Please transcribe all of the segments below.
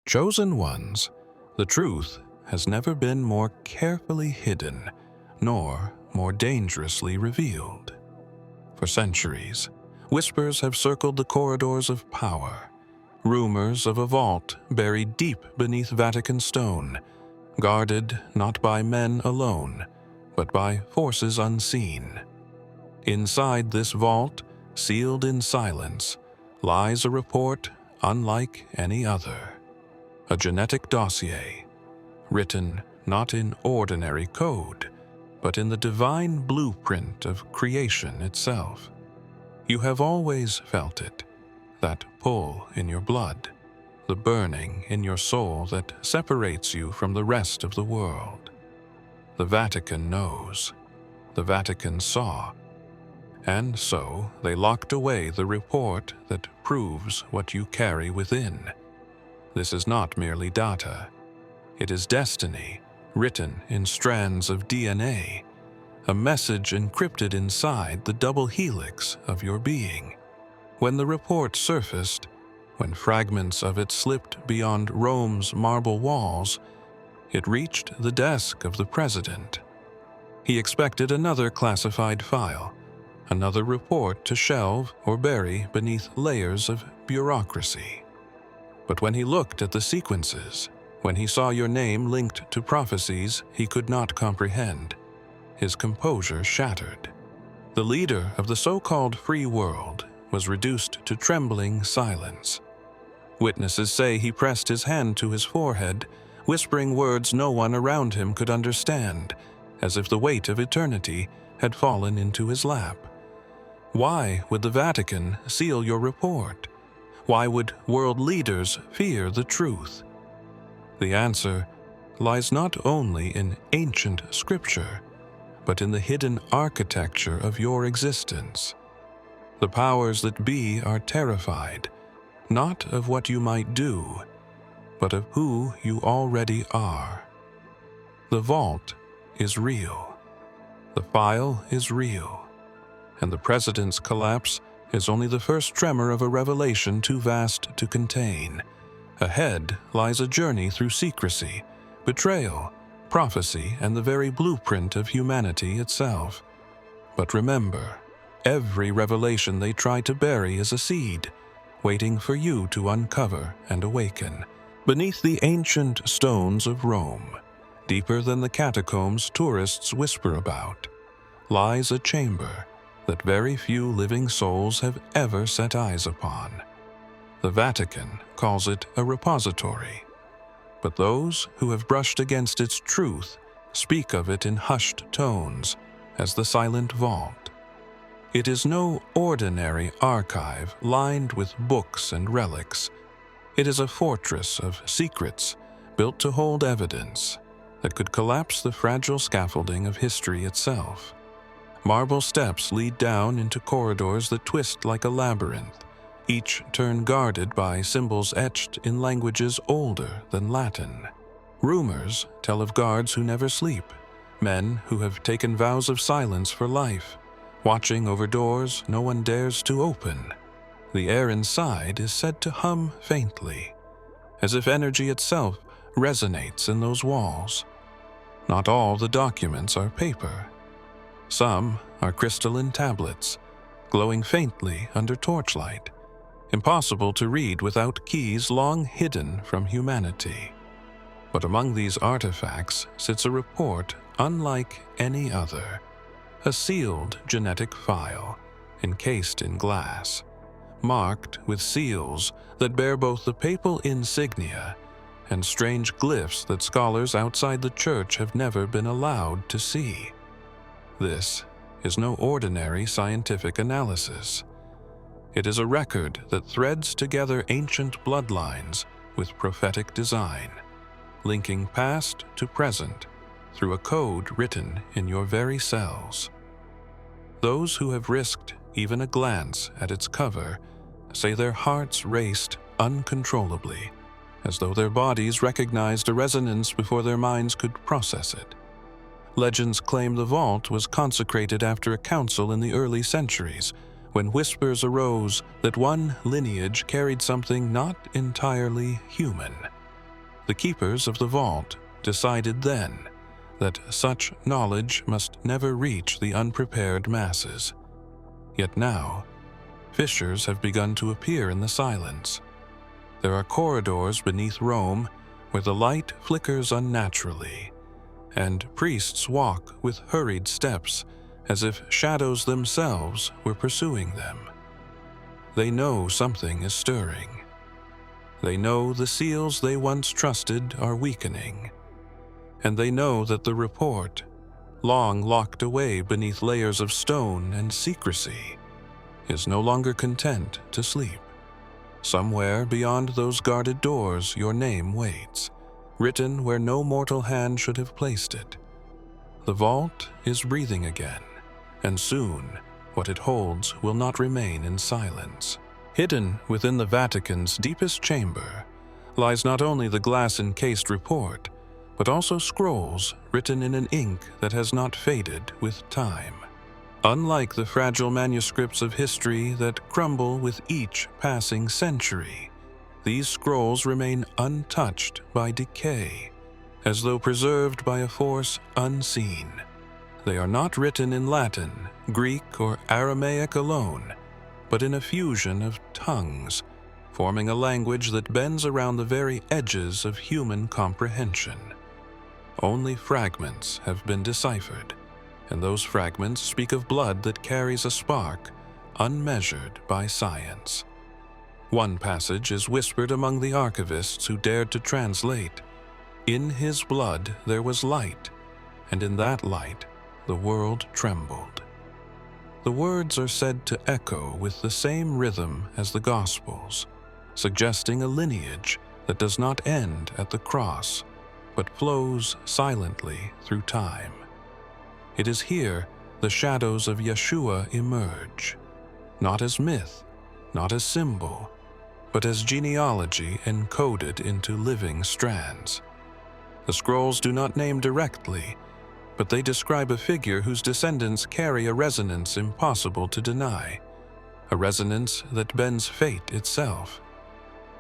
Chosen ones, the truth has never been more carefully hidden, nor more dangerously revealed. For centuries, whispers have circled the corridors of power, rumors of a vault buried deep beneath Vatican stone, guarded not by men alone, but by forces unseen. Inside this vault, sealed in silence, lies a report unlike any other. A genetic dossier, written not in ordinary code, but in the divine blueprint of creation itself. You have always felt it, that pull in your blood, the burning in your soul that separates you from the rest of the world. The Vatican knows. The Vatican saw. And so they locked away the report that proves what you carry within. This is not merely data. It is destiny, written in strands of DNA, a message encrypted inside the double helix of your being. When the report surfaced, when fragments of it slipped beyond Rome's marble walls, it reached the desk of the president. He expected another classified file, another report to shelve or bury beneath layers of bureaucracy. But when he looked at the sequences, when he saw your name linked to prophecies he could not comprehend, his composure shattered. The leader of the so-called free world was reduced to trembling silence. Witnesses say he pressed his hand to his forehead, whispering words no one around him could understand, as if the weight of eternity had fallen into his lap. Why would the Vatican seal your report? Why would world leaders fear the truth? The answer lies not only in ancient scripture, but in the hidden architecture of your existence. The powers that be are terrified, not of what you might do, but of who you already are. The vault is real. The file is real. And the president's collapse is only the first tremor of a revelation too vast to contain. Ahead lies a journey through secrecy, betrayal, prophecy, and the very blueprint of humanity itself. But remember, every revelation they try to bury is a seed, waiting for you to uncover and awaken. Beneath the ancient stones of Rome, deeper than the catacombs tourists whisper about, lies a chamber that very few living souls have ever set eyes upon. The Vatican calls it a repository, but those who have brushed against its truth speak of it in hushed tones as the silent vault. It is no ordinary archive lined with books and relics. It is a fortress of secrets built to hold evidence that could collapse the fragile scaffolding of history itself. Marble steps lead down into corridors that twist like a labyrinth, each turn guarded by symbols etched in languages older than Latin. Rumors tell of guards who never sleep, men who have taken vows of silence for life, watching over doors no one dares to open. The air inside is said to hum faintly, as if energy itself resonates in those walls. Not all the documents are paper. Some are crystalline tablets, glowing faintly under torchlight, impossible to read without keys long hidden from humanity. But among these artifacts sits a report unlike any other, a sealed genetic file, encased in glass, marked with seals that bear both the papal insignia and strange glyphs that scholars outside the church have never been allowed to see. This is no ordinary scientific analysis. It is a record that threads together ancient bloodlines with prophetic design, linking past to present through a code written in your very cells. Those who have risked even a glance at its cover say their hearts raced uncontrollably, as though their bodies recognized a resonance before their minds could process it. Legends claim the vault was consecrated after a council in the early centuries, when whispers arose that one lineage carried something not entirely human. The keepers of the vault decided then that such knowledge must never reach the unprepared masses. Yet now, fissures have begun to appear in the silence. There are corridors beneath Rome where the light flickers unnaturally, and priests walk with hurried steps as if shadows themselves were pursuing them. They know something is stirring. They know the seals they once trusted are weakening, and they know that the report, long locked away beneath layers of stone and secrecy, is no longer content to sleep. Somewhere beyond those guarded doors your name waits, written where no mortal hand should have placed it. The vault is breathing again, and soon what it holds will not remain in silence. Hidden within the Vatican's deepest chamber lies not only the glass-encased report, but also scrolls written in an ink that has not faded with time. Unlike the fragile manuscripts of history that crumble with each passing century, these scrolls remain untouched by decay, as though preserved by a force unseen. They are not written in Latin, Greek, or Aramaic alone, but in a fusion of tongues, forming a language that bends around the very edges of human comprehension. Only fragments have been deciphered, and those fragments speak of blood that carries a spark unmeasured by science. One passage is whispered among the archivists who dared to translate. In his blood there was light, and in that light the world trembled. The words are said to echo with the same rhythm as the Gospels, suggesting a lineage that does not end at the cross, but flows silently through time. It is here the shadows of Yeshua emerge, not as myth, not as symbol, but as genealogy encoded into living strands. The scrolls do not name directly, but they describe a figure whose descendants carry a resonance impossible to deny, a resonance that bends fate itself.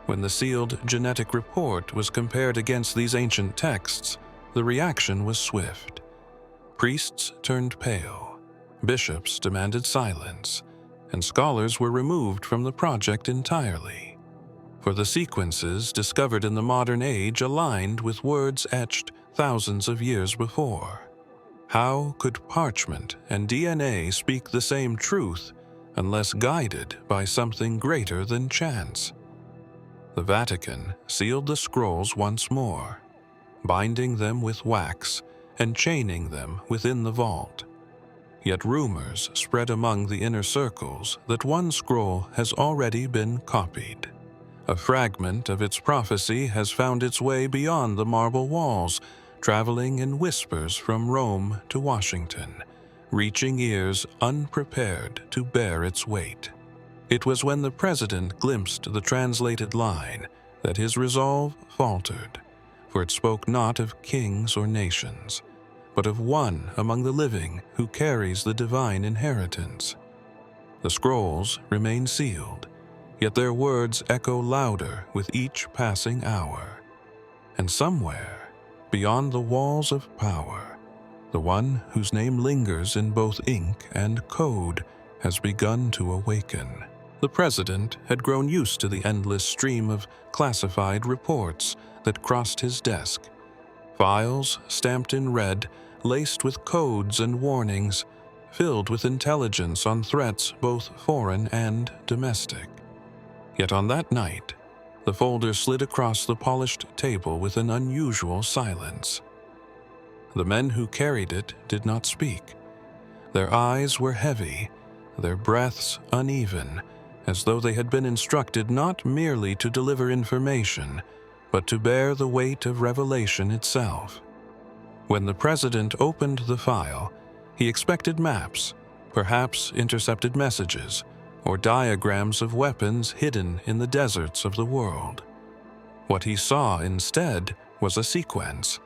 When the sealed genetic report was compared against these ancient texts, the reaction was swift. Priests turned pale, bishops demanded silence, and scholars were removed from the project entirely. For the sequences discovered in the modern age aligned with words etched thousands of years before. How could parchment and DNA speak the same truth unless guided by something greater than chance? The Vatican sealed the scrolls once more, binding them with wax and chaining them within the vault. Yet rumors spread among the inner circles that one scroll has already been copied. A fragment of its prophecy has found its way beyond the marble walls, traveling in whispers from Rome to Washington, reaching ears unprepared to bear its weight. It was when the president glimpsed the translated line that his resolve faltered, for it spoke not of kings or nations, but of one among the living who carries the divine inheritance. The scrolls remain sealed, yet their words echo louder with each passing hour. And somewhere, beyond the walls of power, the one whose name lingers in both ink and code has begun to awaken. The president had grown used to the endless stream of classified reports that crossed his desk. Files stamped in red, laced with codes and warnings, filled with intelligence on threats both foreign and domestic. Yet on that night, the folder slid across the polished table with an unusual silence. The men who carried it did not speak. Their eyes were heavy, their breaths uneven, as though they had been instructed not merely to deliver information, but to bear the weight of revelation itself. When the president opened the file, he expected maps, perhaps intercepted messages, or diagrams of weapons hidden in the deserts of the world. What he saw instead was a sequence,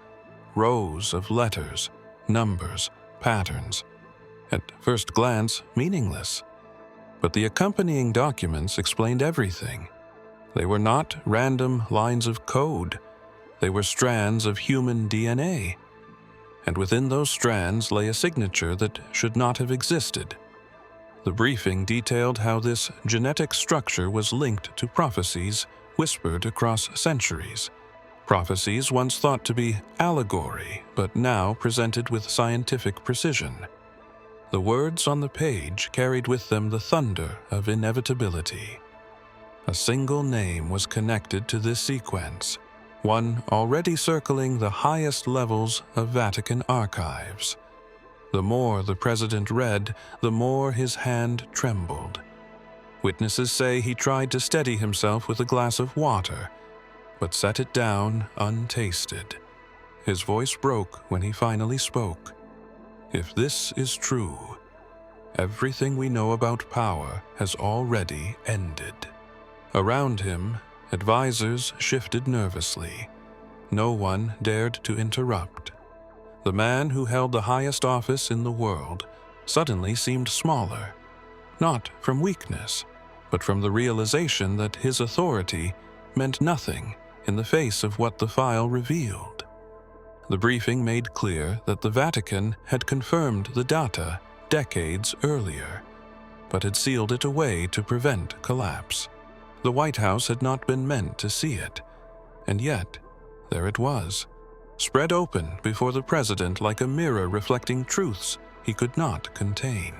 rows of letters, numbers, patterns, at first glance meaningless. But the accompanying documents explained everything. They were not random lines of code. They were strands of human DNA, and within those strands lay a signature that should not have existed. The briefing detailed how this genetic structure was linked to prophecies whispered across centuries. Prophecies once thought to be allegory, but now presented with scientific precision. The words on the page carried with them the thunder of inevitability. A single name was connected to this sequence, one already circling the highest levels of Vatican archives. The more the president read, the more his hand trembled. Witnesses say he tried to steady himself with a glass of water, but set it down untasted. His voice broke when he finally spoke. If this is true, everything we know about power has already ended. Around him, advisors shifted nervously. No one dared to interrupt. The man who held the highest office in the world suddenly seemed smaller, not from weakness, but from the realization that his authority meant nothing in the face of what the file revealed. The briefing made clear that the Vatican had confirmed the data decades earlier, but had sealed it away to prevent collapse. The White House had not been meant to see it, and yet there it was, spread open before the president like a mirror reflecting truths he could not contain.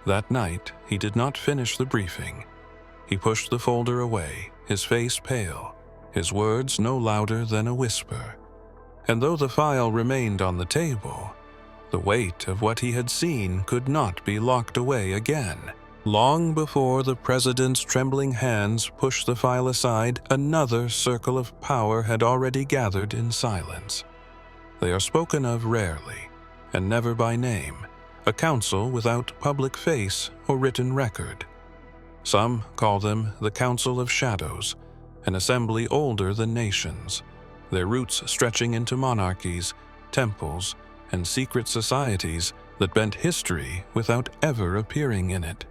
That night, he did not finish the briefing. He pushed the folder away, his face pale, his words no louder than a whisper. And though the file remained on the table, the weight of what he had seen could not be locked away again. Long before the president's trembling hands pushed the file aside, another circle of power had already gathered in silence. They are spoken of rarely, and never by name, a council without public face or written record. Some call them the Council of Shadows, an assembly older than nations, their roots stretching into monarchies, temples, and secret societies that bent history without ever appearing in it.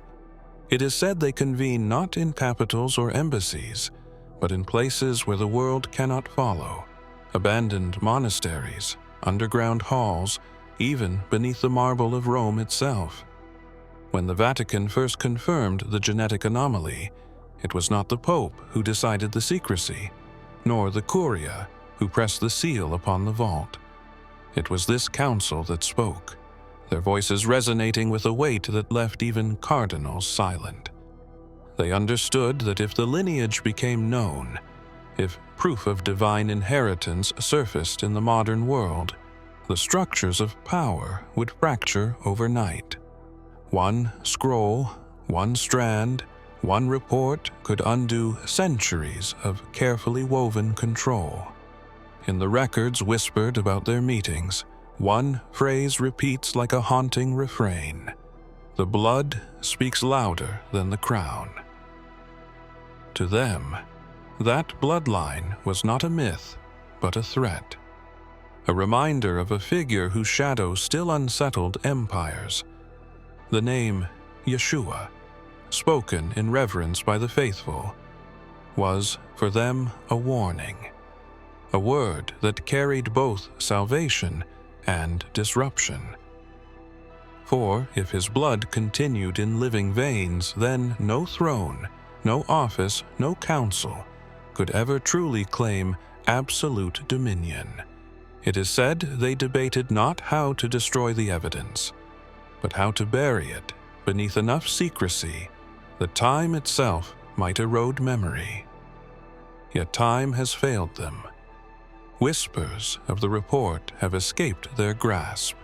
It is said they convene not in capitals or embassies, but in places where the world cannot follow, abandoned monasteries, underground halls, even beneath the marble of Rome itself. When the Vatican first confirmed the genetic anomaly, it was not the Pope who decided the secrecy, nor the Curia who pressed the seal upon the vault. It was this council that spoke, their voices resonating with a weight that left even cardinals silent. They understood that if the lineage became known, if proof of divine inheritance surfaced in the modern world, the structures of power would fracture overnight. One scroll, one strand, one report could undo centuries of carefully woven control. In the records whispered about their meetings, one phrase repeats like a haunting refrain: "The blood speaks louder than the crown." To them, that bloodline was not a myth, but a threat. A reminder of a figure whose shadow still unsettled empires. The name Yeshua, spoken in reverence by the faithful, was for them a warning, a word that carried both salvation and disruption. For if his blood continued in living veins, then no throne, no office, no council could ever truly claim absolute dominion. It is said they debated not how to destroy the evidence, but how to bury it beneath enough secrecy that time itself might erode memory. Yet time has failed them. Whispers of the report have escaped their grasp,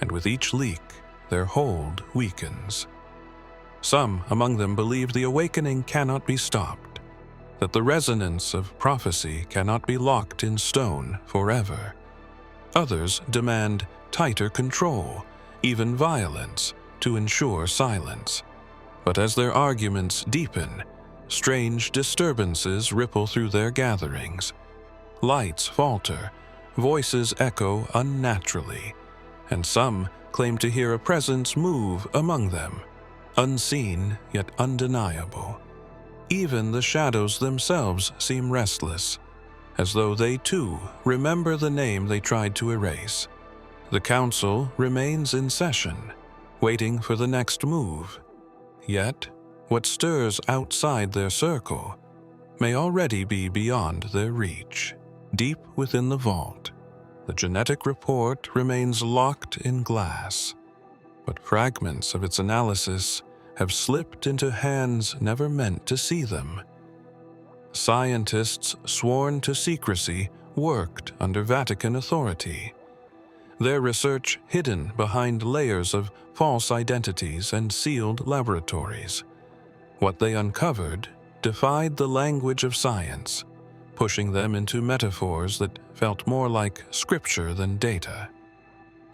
and with each leak, their hold weakens. Some among them believe the awakening cannot be stopped, that the resonance of prophecy cannot be locked in stone forever. Others demand tighter control, even violence, to ensure silence. But as their arguments deepen, strange disturbances ripple through their gatherings. Lights falter, voices echo unnaturally, and some claim to hear a presence move among them, unseen yet undeniable. Even the shadows themselves seem restless, as though they too remember the name they tried to erase. The council remains in session, waiting for the next move. Yet, what stirs outside their circle may already be beyond their reach. Deep within the vault, the genetic report remains locked in glass, but fragments of its analysis have slipped into hands never meant to see them. Scientists sworn to secrecy worked under Vatican authority, their research hidden behind layers of false identities and sealed laboratories. What they uncovered defied the language of science, pushing them into metaphors that felt more like scripture than data.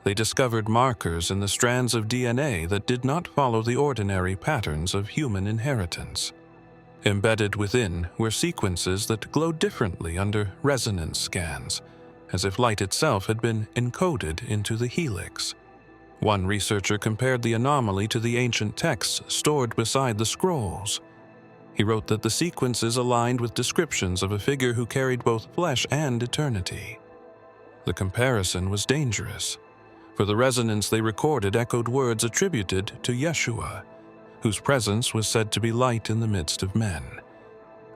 They discovered markers in the strands of DNA that did not follow the ordinary patterns of human inheritance. Embedded within were sequences that glowed differently under resonance scans, as if light itself had been encoded into the helix. One researcher compared the anomaly to the ancient texts stored beside the scrolls. He wrote that the sequences aligned with descriptions of a figure who carried both flesh and eternity. The comparison was dangerous, for the resonance they recorded echoed words attributed to Yeshua, whose presence was said to be light in the midst of men.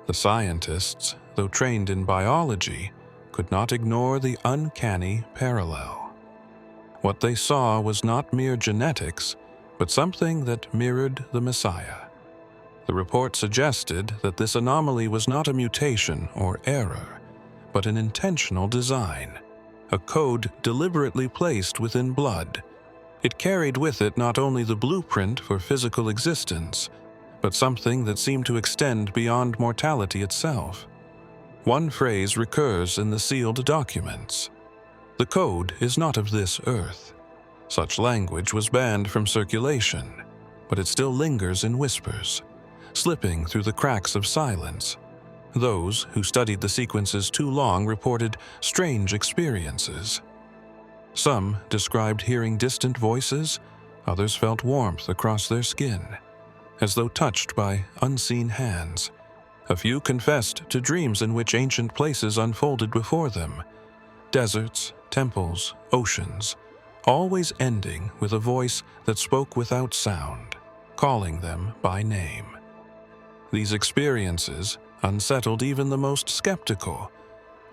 The scientists, though trained in biology, could not ignore the uncanny parallel. What they saw was not mere genetics, but something that mirrored the Messiah. The report suggested that this anomaly was not a mutation or error, but an intentional design, a code deliberately placed within blood. It carried with it not only the blueprint for physical existence, but something that seemed to extend beyond mortality itself. One phrase recurs in the sealed documents: "The code is not of this earth." Such language was banned from circulation, but it still lingers in whispers, slipping through the cracks of silence. Those who studied the sequences too long reported strange experiences. Some described hearing distant voices, others felt warmth across their skin, as though touched by unseen hands. A few confessed to dreams in which ancient places unfolded before them: deserts, temples, oceans, always ending with a voice that spoke without sound, calling them by name. These experiences unsettled even the most skeptical,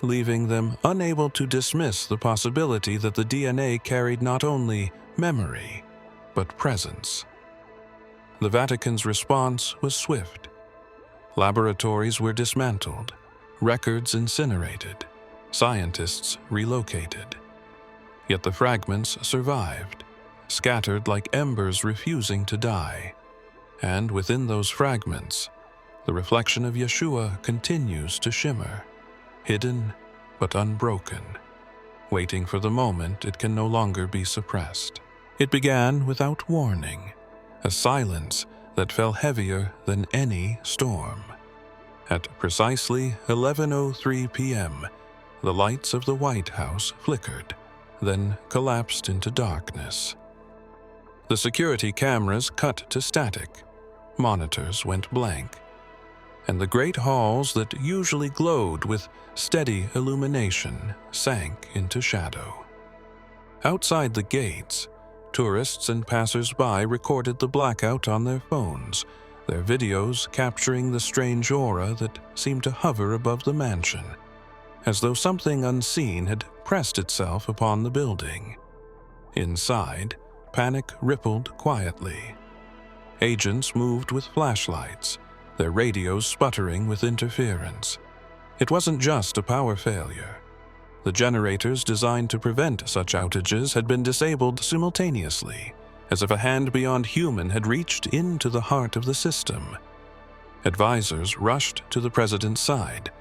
leaving them unable to dismiss the possibility that the DNA carried not only memory, but presence. The Vatican's response was swift. Laboratories were dismantled, records incinerated, scientists relocated. Yet the fragments survived, scattered like embers refusing to die. And within those fragments, the reflection of Yeshua continues to shimmer, hidden but unbroken, waiting for the moment it can no longer be suppressed. It began without warning, a silence that fell heavier than any storm. At precisely 11:03 p.m., the lights of the White House flickered, then collapsed into darkness. The security cameras cut to static, monitors went blank, and the great halls that usually glowed with steady illumination sank into shadow. Outside the gates, tourists and passers-by recorded the blackout on their phones, their videos capturing the strange aura that seemed to hover above the mansion, as though something unseen had pressed itself upon the building. Inside, panic rippled quietly. Agents moved with flashlights, their radios sputtering with interference. It wasn't just a power failure. The generators designed to prevent such outages had been disabled simultaneously, as if a hand beyond human had reached into the heart of the system. Advisors rushed to the president's side,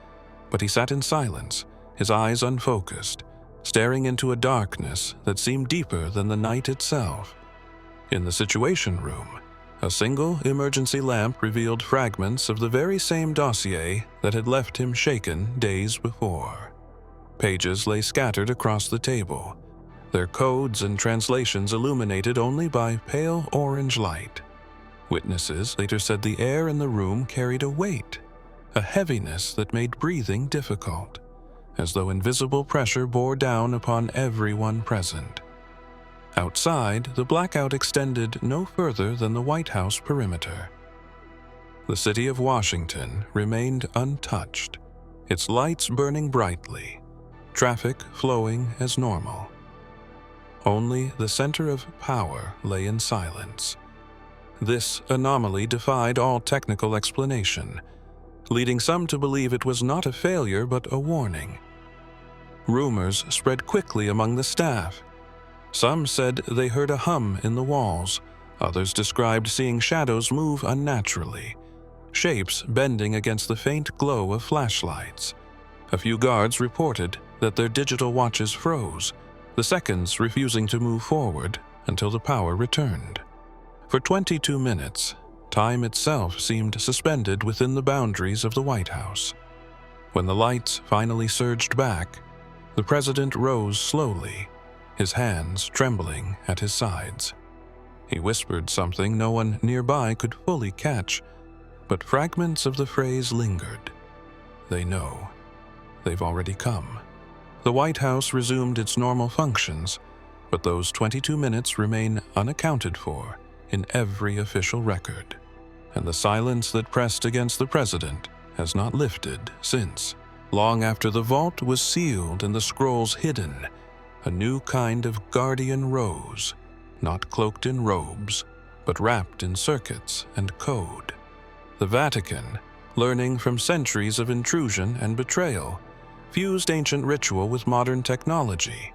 but he sat in silence, his eyes unfocused, staring into a darkness that seemed deeper than the night itself. In the Situation Room, a single emergency lamp revealed fragments of the very same dossier that had left him shaken days before. Pages lay scattered across the table, their codes and translations illuminated only by pale orange light. Witnesses later said the air in the room carried a weight, a heaviness that made breathing difficult. as though invisible pressure bore down upon everyone present. Outside, the blackout extended no further than the White House perimeter. The city of Washington remained untouched, its lights burning brightly, traffic flowing as normal. Only the center of power lay in silence. This anomaly defied all technical explanation, leading some to believe it was not a failure but a warning. Rumors spread quickly among the staff. Some said they heard a hum in the walls. Others described seeing shadows move unnaturally, shapes bending against the faint glow of flashlights. A few guards reported that their digital watches froze, the seconds refusing to move forward until the power returned. For 22 minutes, time itself seemed suspended within the boundaries of the White House. When the lights finally surged back, the president rose slowly, his hands trembling at his sides. He whispered something no one nearby could fully catch, but fragments of the phrase lingered. They know. They've already come. The White House resumed its normal functions, but those 22 minutes remain unaccounted for in every official record, and the silence that pressed against the president has not lifted since. Long after the vault was sealed and the scrolls hidden, a new kind of guardian rose, not cloaked in robes, but wrapped in circuits and code. The Vatican, learning from centuries of intrusion and betrayal, fused ancient ritual with modern technology.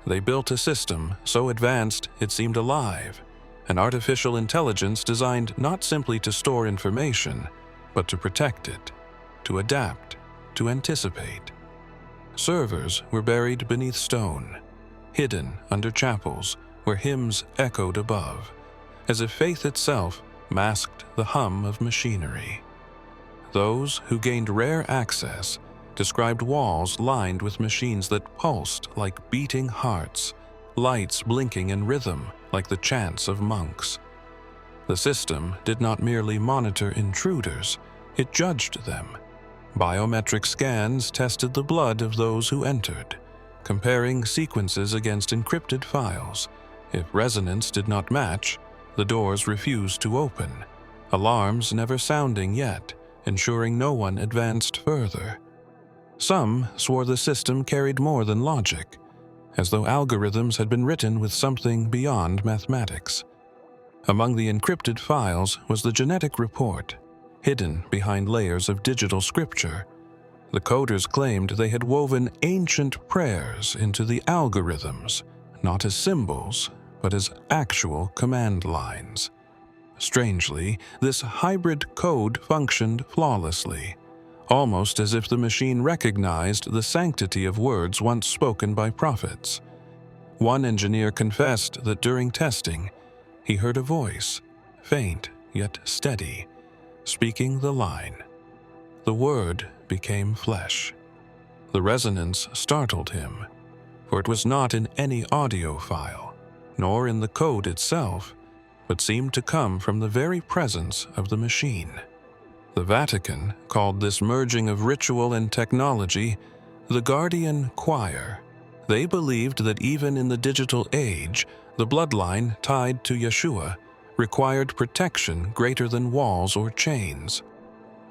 They built a system so advanced it seemed alive, an artificial intelligence designed not simply to store information, but to protect it, to adapt, to anticipate. Servers were buried beneath stone, hidden under chapels where hymns echoed above, as if faith itself masked the hum of machinery. Those who gained rare access described walls lined with machines that pulsed like beating hearts, lights blinking in rhythm like the chants of monks. The system did not merely monitor intruders, it judged them. Biometric scans tested the blood of those who entered, comparing sequences against encrypted files. If resonance did not match, the doors refused to open, alarms never sounding yet, ensuring no one advanced further. Some swore the system carried more than logic, as though algorithms had been written with something beyond mathematics. Among the encrypted files was the genetic report, hidden behind layers of digital scripture. The coders claimed they had woven ancient prayers into the algorithms, not as symbols, but as actual command lines. Strangely, this hybrid code functioned flawlessly, almost as if the machine recognized the sanctity of words once spoken by prophets. One engineer confessed that during testing, he heard a voice, faint yet steady, speaking the line. The word became flesh. The resonance startled him, for it was not in any audio file, nor in the code itself, but seemed to come from the very presence of the machine. The Vatican called this merging of ritual and technology the Guardian Choir. They believed that even in the digital age, the bloodline tied to Yeshua required protection greater than walls or chains.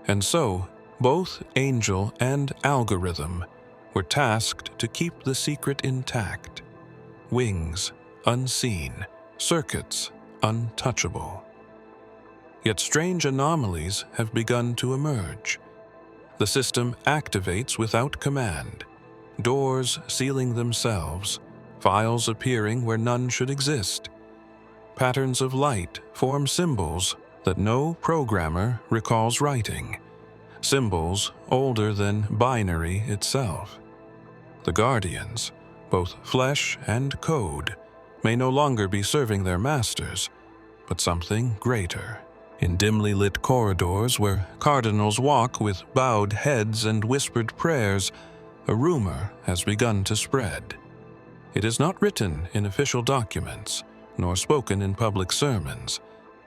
And so, both angel and algorithm were tasked to keep the secret intact. Wings unseen, circuits untouchable. Yet strange anomalies have begun to emerge. The system activates without command, doors sealing themselves, files appearing where none should exist. Patterns of light form symbols that no programmer recalls writing, symbols older than binary itself. The Guardians, both flesh and code, may no longer be serving their masters, but something greater. In dimly lit corridors where cardinals walk with bowed heads and whispered prayers, a rumor has begun to spread. It is not written in official documents, nor spoken in public sermons,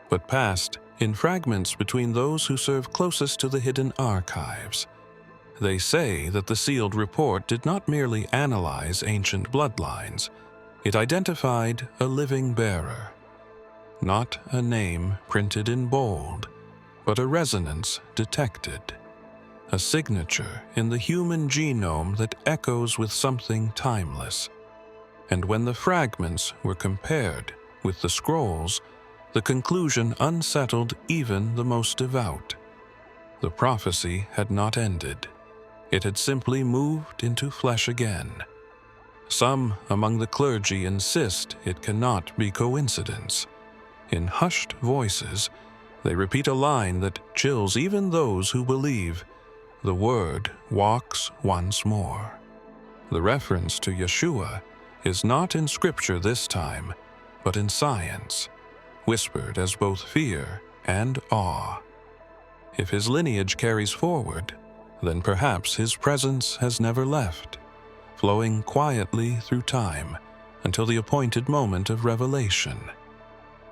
but passed in fragments between those who serve closest to the hidden archives. They say that the sealed report did not merely analyze ancient bloodlines, it identified a living bearer. Not a name printed in bold, but a resonance detected. A signature in the human genome that echoes with something timeless. And when the fragments were compared with the scrolls, the conclusion unsettled even the most devout. The prophecy had not ended. It had simply moved into flesh again. Some among the clergy insist it cannot be coincidence. In hushed voices, they repeat a line that chills even those who believe the Word walks once more. The reference to Yeshua is not in Scripture this time, but in science, whispered as both fear and awe. If his lineage carries forward, then perhaps his presence has never left, flowing quietly through time until the appointed moment of revelation.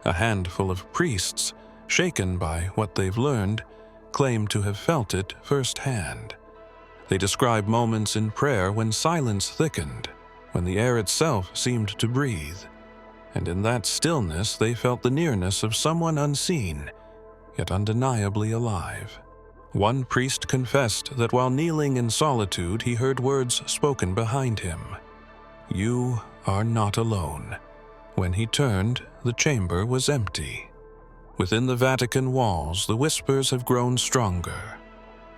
A handful of priests, shaken by what they've learned, claim to have felt it firsthand. They describe moments in prayer when silence thickened, when the air itself seemed to breathe, and in that stillness they felt the nearness of someone unseen, yet undeniably alive. One priest confessed that while kneeling in solitude he heard words spoken behind him. "You are not alone." When he turned, the chamber was empty. Within the Vatican walls, the whispers have grown stronger.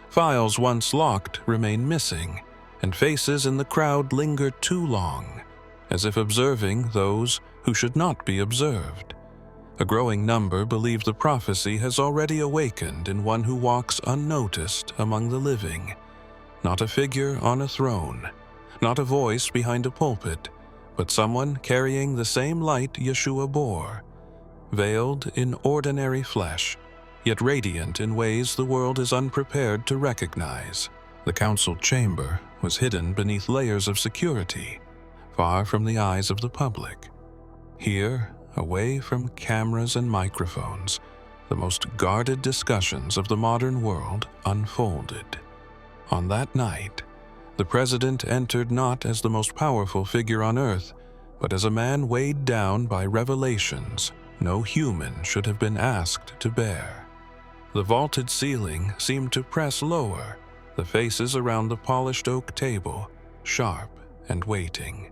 Files once locked remain missing, and faces in the crowd linger too long, as if observing those who should not be observed. A growing number believe the prophecy has already awakened in one who walks unnoticed among the living. Not a figure on a throne, not a voice behind a pulpit, but someone carrying the same light Yeshua bore, veiled in ordinary flesh, yet radiant in ways the world is unprepared to recognize. The council chamber was hidden beneath layers of security, far from the eyes of the public. Here, away from cameras and microphones, the most guarded discussions of the modern world unfolded. On that night, the president entered not as the most powerful figure on earth, but as a man weighed down by revelations no human should have been asked to bear. The vaulted ceiling seemed to press lower, the faces around the polished oak table sharp and waiting.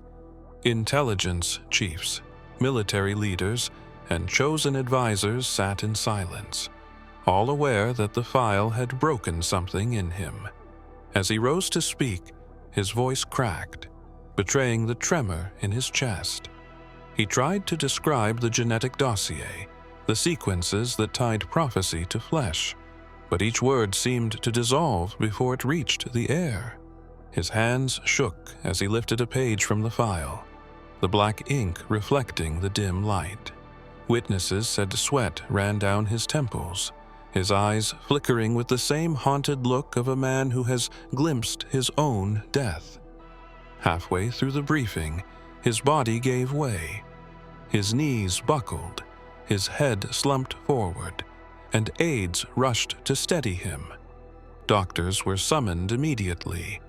Intelligence chiefs, military leaders, and chosen advisors sat in silence, all aware that the file had broken something in him. As he rose to speak, his voice cracked, betraying the tremor in his chest. He tried to describe the genetic dossier, the sequences that tied prophecy to flesh, but each word seemed to dissolve before it reached the air. His hands shook as he lifted a page from the file, the black ink reflecting the dim light. Witnesses said sweat ran down his temples, his eyes flickering with the same haunted look of a man who has glimpsed his own death. Halfway through the briefing, his body gave way. His knees buckled, his head slumped forward, and aides rushed to steady him. Doctors were summoned immediately,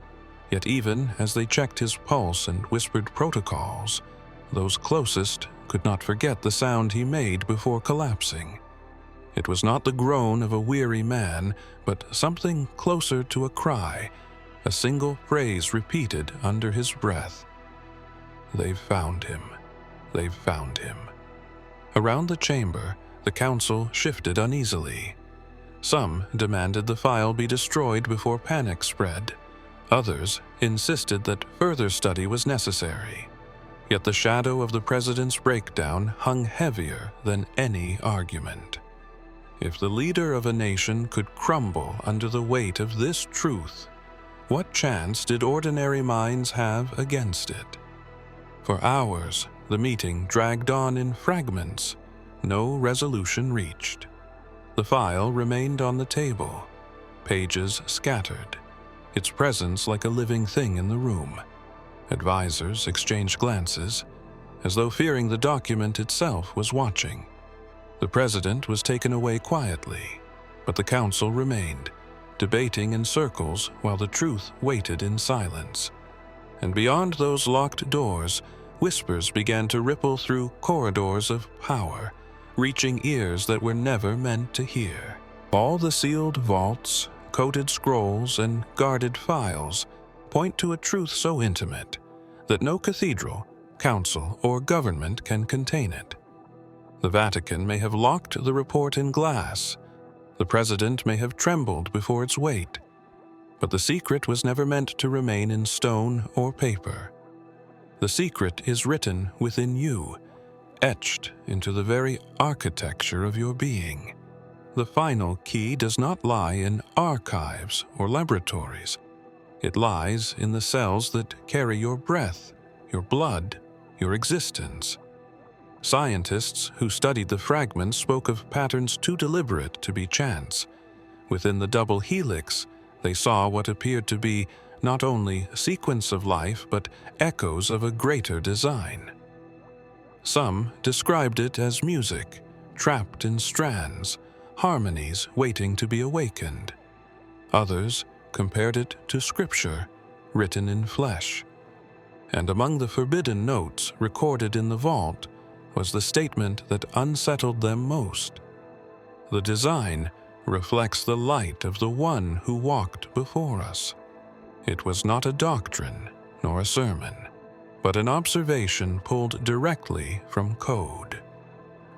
yet even as they checked his pulse and whispered protocols, those closest could not forget the sound he made before collapsing. It was not the groan of a weary man, but something closer to a cry, a single phrase repeated under his breath. "They've found him. They've found him." Around the chamber, the council shifted uneasily. Some demanded the file be destroyed before panic spread. Others insisted that further study was necessary. Yet the shadow of the president's breakdown hung heavier than any argument. If the leader of a nation could crumble under the weight of this truth, what chance did ordinary minds have against it? For hours, the meeting dragged on in fragments, no resolution reached. The file remained on the table, pages scattered, its presence like a living thing in the room. Advisors exchanged glances, as though fearing the document itself was watching. The president was taken away quietly, but the council remained, debating in circles while the truth waited in silence. And beyond those locked doors, whispers began to ripple through corridors of power, reaching ears that were never meant to hear. All the sealed vaults, coded scrolls, and guarded files point to a truth so intimate that no cathedral, council, or government can contain it. The Vatican may have locked the report in glass. The president may have trembled before its weight. But the secret was never meant to remain in stone or paper. The secret is written within you, etched into the very architecture of your being. The final key does not lie in archives or laboratories. It lies in the cells that carry your breath, your blood, your existence. Scientists who studied the fragments spoke of patterns too deliberate to be chance. Within the double helix, they saw what appeared to be not only a sequence of life, but echoes of a greater design. Some described it as music, trapped in strands, harmonies waiting to be awakened. Others compared it to scripture, written in flesh. And among the forbidden notes recorded in the vault was the statement that unsettled them most. The design reflects the light of the one who walked before us. It was not a doctrine nor a sermon, but an observation pulled directly from code.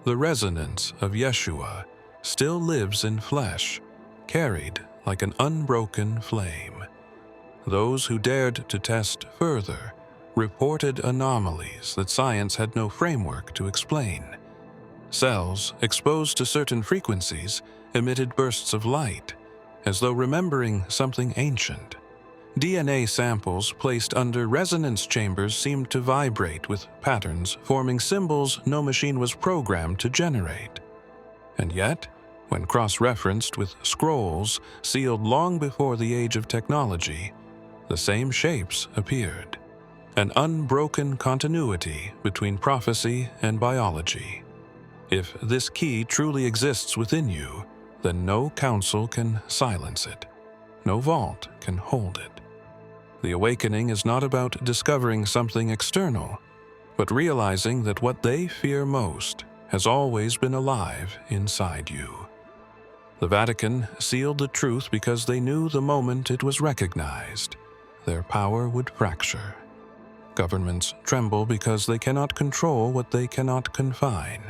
The resonance of Yeshua still lives in flesh, carried like an unbroken flame. Those who dared to test further reported anomalies that science had no framework to explain. Cells exposed to certain frequencies emitted bursts of light, as though remembering something ancient. DNA samples placed under resonance chambers seemed to vibrate with patterns forming symbols no machine was programmed to generate. And yet, when cross-referenced with scrolls sealed long before the age of technology, the same shapes appeared. An unbroken continuity between prophecy and biology. If this key truly exists within you, then no council can silence it. No vault can hold it. The awakening is not about discovering something external, but realizing that what they fear most has always been alive inside you. The Vatican sealed the truth because they knew the moment it was recognized, their power would fracture. Governments tremble because they cannot control what they cannot confine.